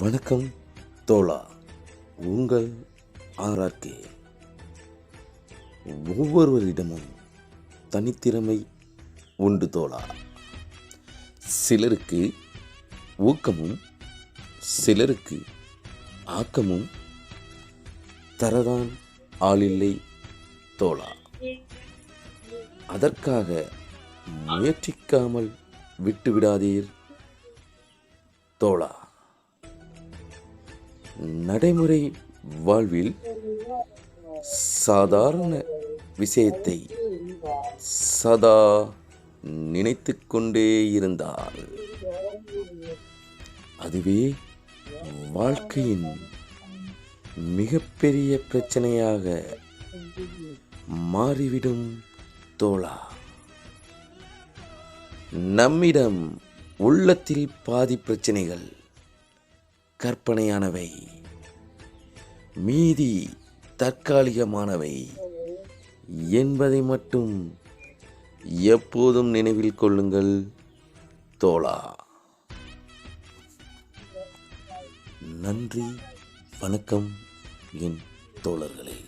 வணக்கம் தோழா, உங்கள் ஆர்ஆர்கே. ஒவ்வொருவரிடமும் தனித்திறமை உண்டு தோழா. சிலருக்கு ஊக்கமும் சிலருக்கு ஆக்கமும் தரதான் ஆளில்லை தோழா. அதற்காக முயற்சிக்காமல் விட்டுவிடாதீர் தோழா. நடைமுறை வாழ்வில் சாதாரண விஷயத்தை சதா நினைத்து கொண்டே இருந்தால் அதுவே வாழ்க்கையின் மிகப்பெரிய பிரச்சனையாக மாறிவிடும் தோழா. நம்மிடம் உள்ளத்தில் பாதி பிரச்சனைகள் கற்பனையானவை, மீதி தற்காலிகமானவை என்பதை மட்டும் எப்போதும் நினைவில் கொள்ளுங்கள் தோழா. நன்றி, வணக்கம் என் தோழர்களே.